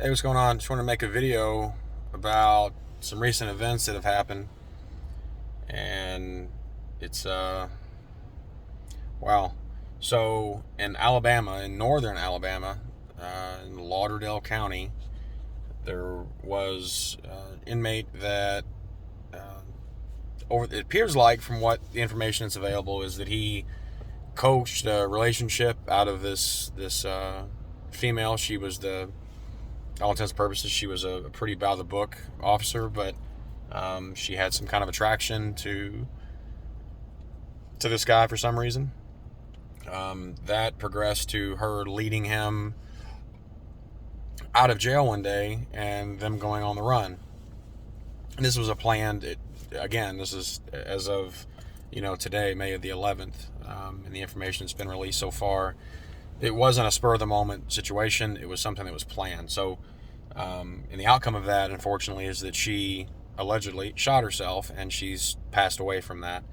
Hey, what's going on? Just want to make a video about some recent events that have happened, and it's wow. So in Alabama, in northern Alabama, in Lauderdale County, there was an inmate that it appears like, from what the information that's available, is that he coached a relationship out of this female. She was all intents and purposes, she was a pretty by the book officer, but she had some kind of attraction to this guy for some reason. That progressed to her leading him out of jail one day and them going on the run. And this was a planned. Again, this is as of today, May the 11th, and the information that's been released so far. It wasn't a spur of the moment situation. It was something that was planned. So, and the outcome of that, unfortunately, is that she allegedly shot herself, and she's passed away from that.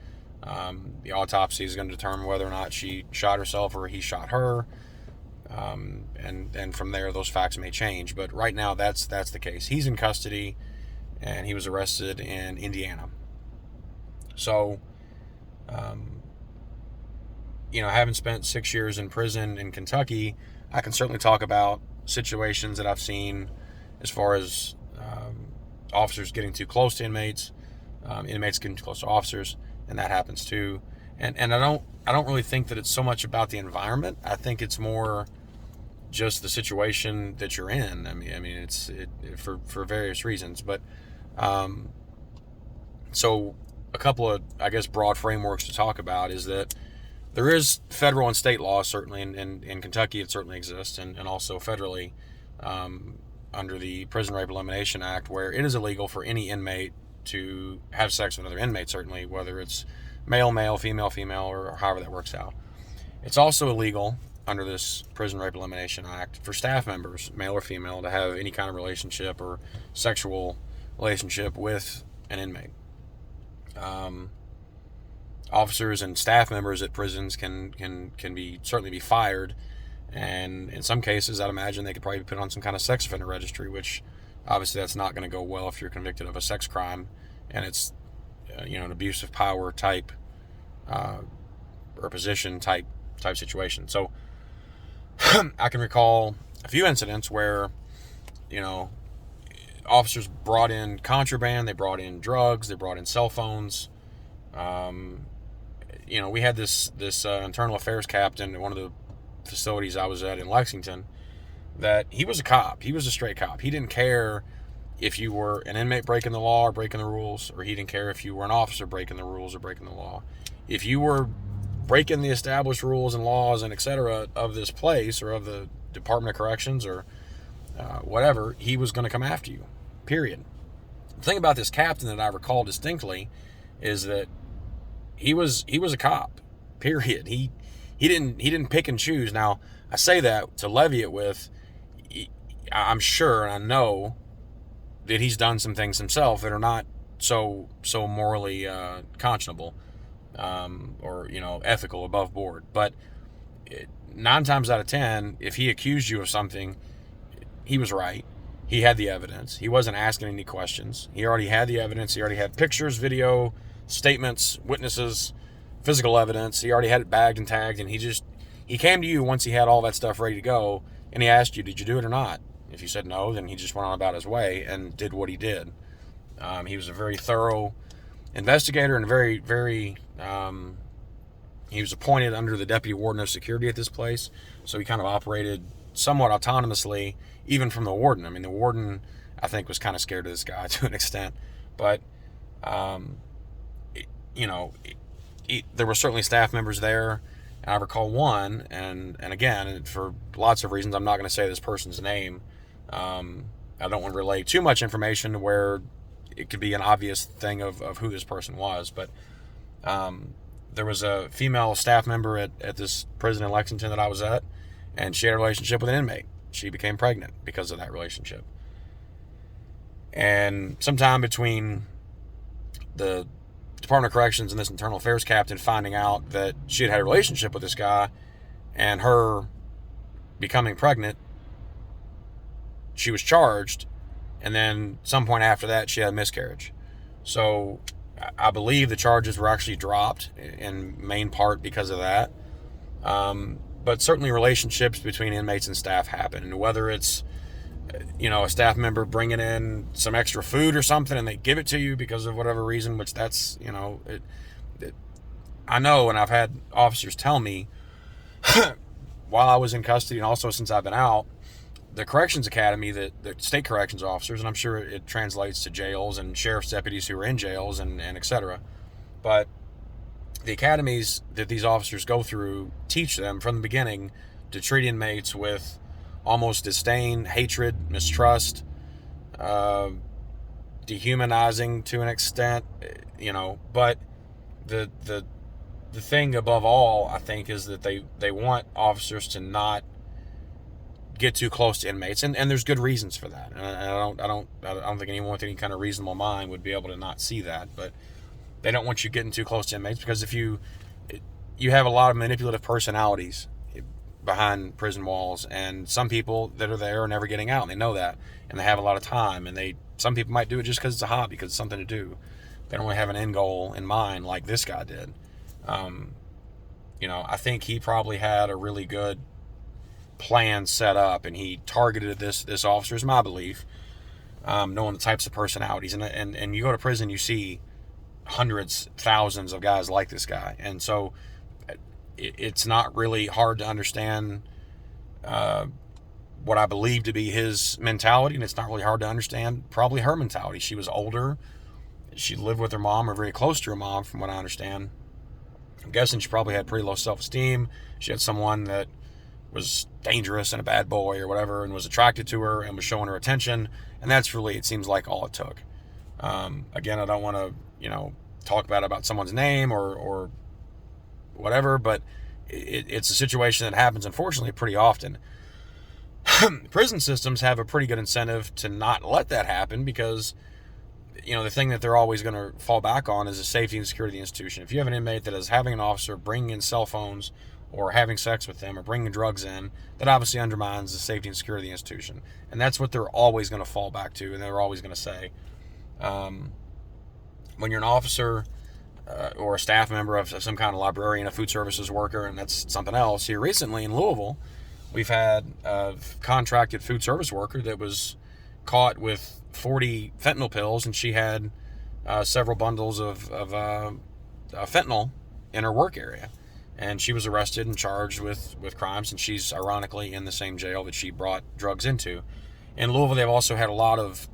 The autopsy is going to determine whether or not she shot herself or he shot her, and from there, those facts may change. But right now, that's the case. He's in custody, and he was arrested in Indiana. So, having spent 6 years in prison in Kentucky, I can certainly talk about situations that I've seen as far as officers getting too close to inmates, inmates getting too close to officers, and that happens too. And I don't really think that it's so much about the environment. I think it's more just the situation that you're in. I mean, it's for various reasons, but so a couple of, I guess, broad frameworks to talk about is that there is federal and state law, certainly in Kentucky it certainly exists, and also federally, under the Prison Rape Elimination Act, where it is illegal for any inmate to have sex with another inmate, certainly, whether it's male, female, or however that works out. It's also illegal under this Prison Rape Elimination Act for staff members, male or female, to have any kind of relationship or sexual relationship with an inmate. Officers and staff members at prisons can certainly be fired, and in some cases, I'd imagine they could probably be put on some kind of sex offender registry, which obviously that's not going to go well if you're convicted of a sex crime, and it's an abuse of power type or position type situation. So I can recall a few incidents where officers brought in contraband, they brought in drugs, they brought in cell phones. We had this internal affairs captain at one of the facilities I was at in Lexington, that he was a cop. He was a straight cop. He didn't care if you were an inmate breaking the law or breaking the rules, or he didn't care if you were an officer breaking the rules or breaking the law. If you were breaking the established rules and laws and etc. of this place or of the Department of Corrections or whatever, he was going to come after you, period. The thing about this captain that I recall distinctly is that he was a cop, period. He didn't pick and choose. Now, I say that to levy it with, I'm sure and I know that he's done some things himself that are not so morally conscionable or ethical, above board. But 9 times out of 10, if he accused you of something, he was right. He had the evidence. He wasn't asking any questions. He already had the evidence. He already had pictures, video, statements, witnesses, physical evidence. He already had it bagged and tagged, and he came to you once he had all that stuff ready to go, and he asked you, did you do it or not? If you said no, then he just went on about his way and did what he did. He was a very thorough investigator and very, very, he was appointed under the deputy warden of security at this place, so he kind of operated somewhat autonomously, even from the warden. I mean, the warden, I think, was kind of scared of this guy to an extent, but there were certainly staff members there, and I recall one, and again, for lots of reasons, I'm not going to say this person's name. I don't want to relay too much information to where it could be an obvious thing of who this person was, but there was a female staff member at this prison in Lexington that I was at, and she had a relationship with an inmate. She became pregnant because of that relationship. And sometime between the Department of Corrections and this internal affairs captain finding out that she had a relationship with this guy and her becoming pregnant, she was charged, and then some point after that she had a miscarriage. So I believe the charges were actually dropped in main part because of that. But certainly relationships between inmates and staff happen, and whether it's a staff member bringing in some extra food or something and they give it to you because of whatever reason, which that's, I know, and I've had officers tell me while I was in custody and also since I've been out, the corrections academy, the state corrections officers, and I'm sure it translates to jails and sheriff's deputies who are in jails and et cetera, but the academies that these officers go through teach them from the beginning to treat inmates with almost disdain, hatred, mistrust, dehumanizing to an extent, but the thing above all, I think, is that they want officers to not get too close to inmates, and there's good reasons for that. And I don't think anyone with any kind of reasonable mind would be able to not see that, but they don't want you getting too close to inmates, because if you have a lot of manipulative personalities behind prison walls, and some people that are there are never getting out, and they know that, and they have a lot of time, and some people might do it just because it's a hobby, because it's something to do. They don't really have an end goal in mind like this guy did. I think he probably had a really good plan set up, and he targeted this officer, is my belief, knowing the types of personalities, and you go to prison, you see hundreds, thousands of guys like this guy, and so it's not really hard to understand what I believe to be his mentality, and it's not really hard to understand probably her mentality. She was older, she lived with her mom, or very close to her mom, from what I understand. I'm guessing she probably had pretty low self-esteem. She had someone that was dangerous and a bad boy or whatever, and was attracted to her and was showing her attention, and that's really, it seems like, all it took. Again, I don't want to talk about someone's name or whatever, but it's a situation that happens, unfortunately, pretty often. Prison systems have a pretty good incentive to not let that happen, because the thing that they're always going to fall back on is the safety and security of the institution. If you have an inmate that is having an officer bringing in cell phones or having sex with them or bringing drugs in, that obviously undermines the safety and security of the institution, and that's what they're always going to fall back to, and they're always going to say. When you're an officer or a staff member of some kind of librarian, a food services worker, and that's something else. Here recently in Louisville, we've had a contracted food service worker that was caught with 40 fentanyl pills, and she had several bundles of fentanyl in her work area, and she was arrested and charged with crimes, and she's ironically in the same jail that she brought drugs into. In Louisville, they've also had a lot of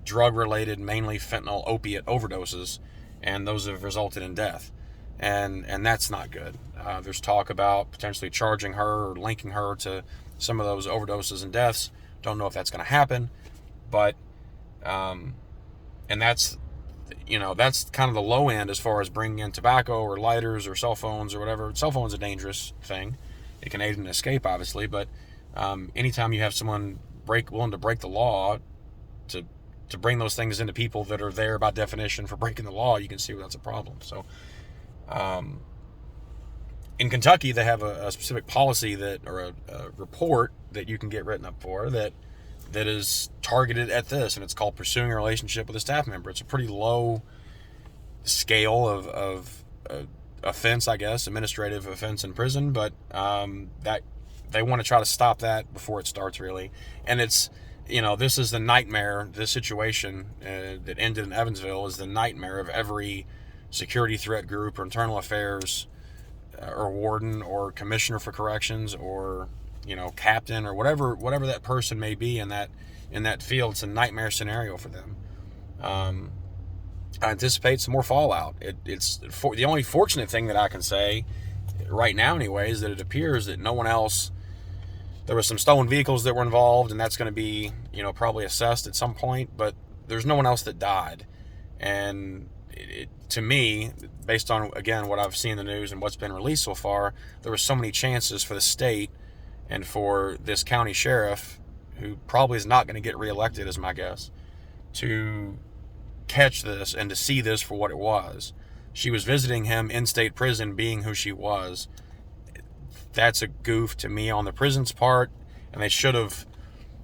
drug-related, mainly fentanyl opiate overdoses, and those have resulted in death, and that's not good. There's talk about potentially charging her or linking her to some of those overdoses and deaths. Don't know if that's going to happen, but and that's kind of the low end as far as bringing in tobacco or lighters or cell phones or whatever. Cell phone's a dangerous thing. It can aid in escape, obviously, but anytime you have someone willing to break the law to bring those things into people that are there by definition for breaking the law, you can see where that's a problem. So in Kentucky, they have a specific policy or a report that you can get written up for that is targeted at this, and it's called Pursuing a Relationship with a Staff Member. It's a pretty low scale of offense, I guess, administrative offense in prison, but that they want to try to stop that before it starts, really. And it's this is the nightmare. This situation that ended in Evansville is the nightmare of every security threat group or internal affairs or warden or commissioner for corrections or captain or whatever that person may be in that field. It's a nightmare scenario for them. I anticipate some more fallout. It's the only fortunate thing that I can say right now, anyway, is that it appears that no one else. There were some stolen vehicles that were involved, and that's going to be, probably assessed at some point, but there's no one else that died. And to me, based on, again, what I've seen in the news and what's been released so far, there were so many chances for the state and for this county sheriff, who probably is not going to get reelected, is my guess, to catch this and to see this for what it was. She was visiting him in state prison, being who she was. That's a goof to me on the prison's part, and they should have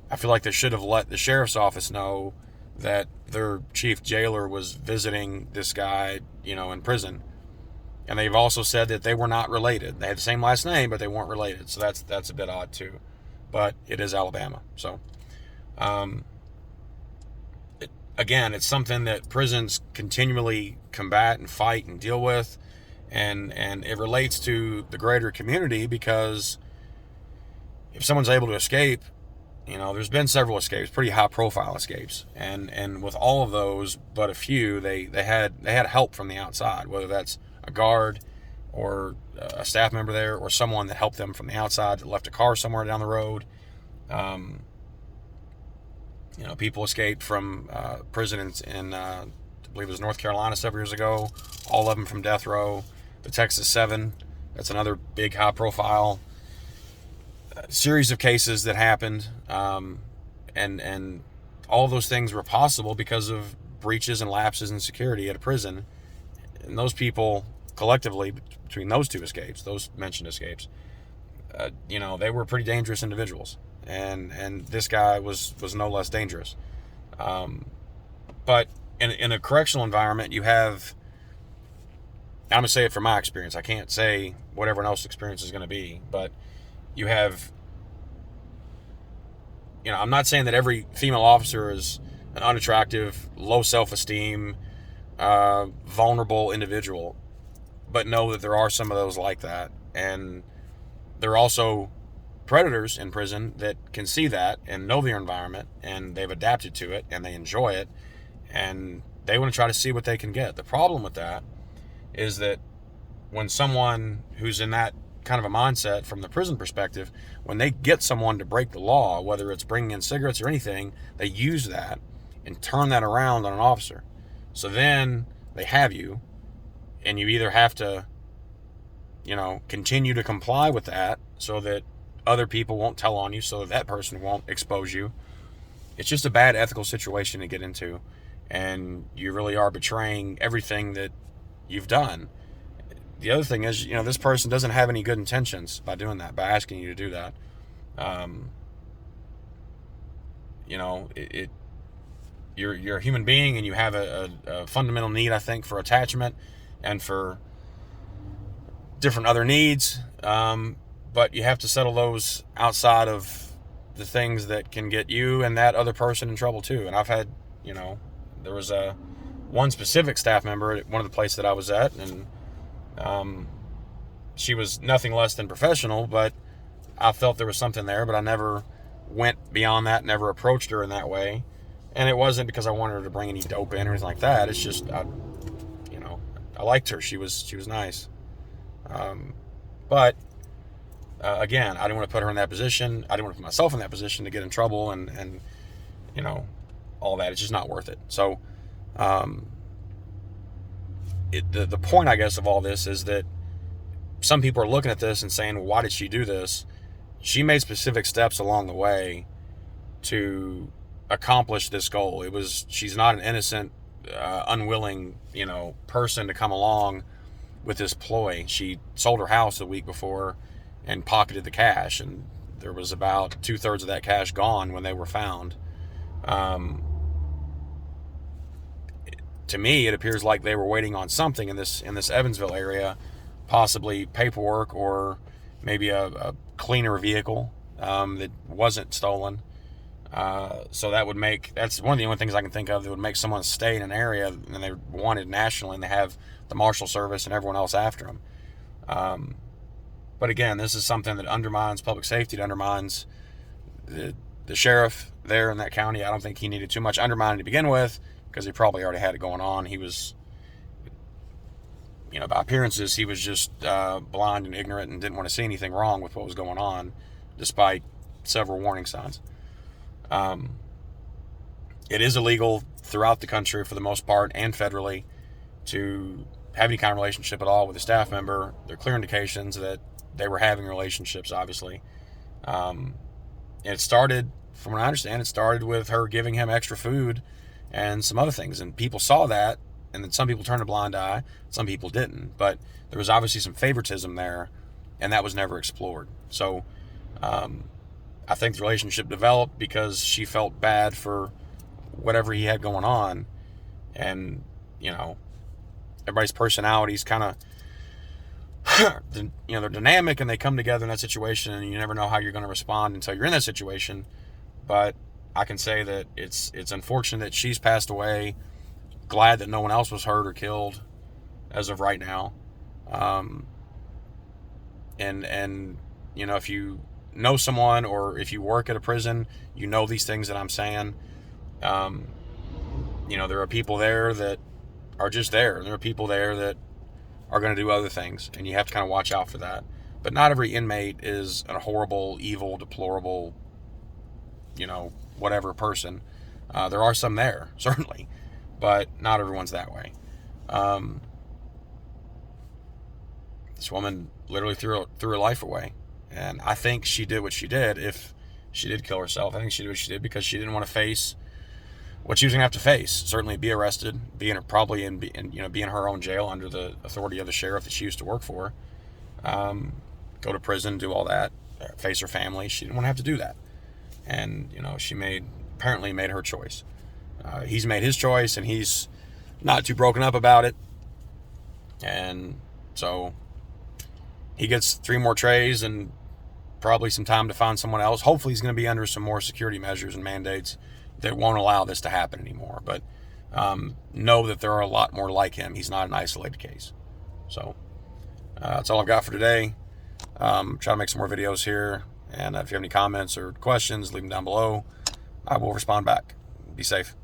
I feel like they should have let the sheriff's office know that their chief jailer was visiting this guy, in prison. And they've also said that they were not related. They had the same last name, but they weren't related. So that's a bit odd too. But it is Alabama. So, again, it's something that prisons continually combat and fight and deal with. And it relates to the greater community, because if someone's able to escape, there's been several escapes, pretty high profile escapes. And with all of those, but a few, they had help from the outside, whether that's a guard or a staff member there, or someone that helped them from the outside, that left a car somewhere down the road. People escaped from prison in I believe it was North Carolina several years ago, all of them from death row. The Texas 7, that's another big high profile series of cases that happened. And all of those things were possible because of breaches and lapses in security at a prison. And those people collectively, between those two escapes, those mentioned escapes, they were pretty dangerous individuals. And this guy was no less dangerous. But in a correctional environment, you have, I'm going to say it from my experience, I can't say what everyone else's experience is going to be, but you have, I'm not saying that every female officer is an unattractive, low self-esteem, vulnerable individual, but know that there are some of those like that. And there are also predators in prison that can see that and know their environment, and they've adapted to it and they enjoy it, and they want to try to see what they can get. The problem with that is that when someone who's in that kind of a mindset from the prison perspective, when they get someone to break the law, whether it's bringing in cigarettes or anything, they use that and turn that around on an officer. So then they have you, and you either have to, continue to comply with that so that other people won't tell on you, so that person won't expose you. It's just a bad ethical situation to get into, and you really are betraying everything that you've done. The other thing is, this person doesn't have any good intentions by doing that, by asking you to do that. You're a human being, and you have a fundamental need, I think, for attachment and for different other needs. But you have to settle those outside of the things that can get you and that other person in trouble too. And I've had, there was one specific staff member at one of the places that I was at, and she was nothing less than professional, but I felt there was something there, but I never went beyond that, never approached her in that way. And it wasn't because I wanted her to bring any dope in or anything like that. It's just, I liked her. She was nice. But again, I didn't want to put her in that position. I didn't want to put myself in that position to get in trouble and all that. It's just not worth it. So, the point, I guess, of all this is that some people are looking at this and saying, why did she do this? She made specific steps along the way to accomplish this goal. She's not an innocent, unwilling, person to come along with this ploy. She sold her house a week before and pocketed the cash, and there was about 2/3 of that cash gone when they were found. To me, it appears like they were waiting on something in this Evansville area, possibly paperwork or maybe a cleaner vehicle that wasn't stolen. So that's one of the only things I can think of that would make someone stay in an area, and they're wanted nationally, and they have the Marshal Service and everyone else after them. But again, this is something that undermines public safety. It undermines the sheriff there in that county. I don't think he needed too much undermining to begin with, because he probably already had it going on. He was, by appearances, he was just blind and ignorant and didn't want to see anything wrong with what was going on, despite several warning signs. It is illegal throughout the country for the most part, and federally, to have any kind of relationship at all with a staff member. There are clear indications that they were having relationships, obviously. And it started, from what I understand, with her giving him extra food and some other things. And people saw that, and then some people turned a blind eye, some people didn't. But there was obviously some favoritism there, and that was never explored. So I think the relationship developed because she felt bad for whatever he had going on. And, you know, everybody's personalities kind of, you know, they're dynamic and they come together in that situation, and you never know how you're going to respond until you're in that situation. But I can say that it's unfortunate that she's passed away. Glad that no one else was hurt or killed as of right now. And you know, if you know someone or if you work at a prison, you know these things that I'm saying. You know, there are people there that are just there. There are people there that are going to do other things, and you have to kind of watch out for that. But not every inmate is a horrible, evil, deplorable, you know, whatever person. There are some there, certainly, but not everyone's that way. This woman literally threw her life away, and I think she did what she did. If she did kill herself, I think she did what she did because she didn't want to face what she was going to have to face. Certainly be arrested, be in her own jail under the authority of the sheriff that she used to work for, go to prison, do all that, face her family. She didn't want to have to do that. And, you know, she apparently made her choice. He's made his choice, and he's not too broken up about it. And so he gets 3 more trays and probably some time to find someone else. Hopefully he's going to be under some more security measures and mandates that won't allow this to happen anymore. But know that there are a lot more like him. He's not an isolated case. So that's all I've got for today. Try to make some more videos here. And if you have any comments or questions, leave them down below. I will respond back. Be safe.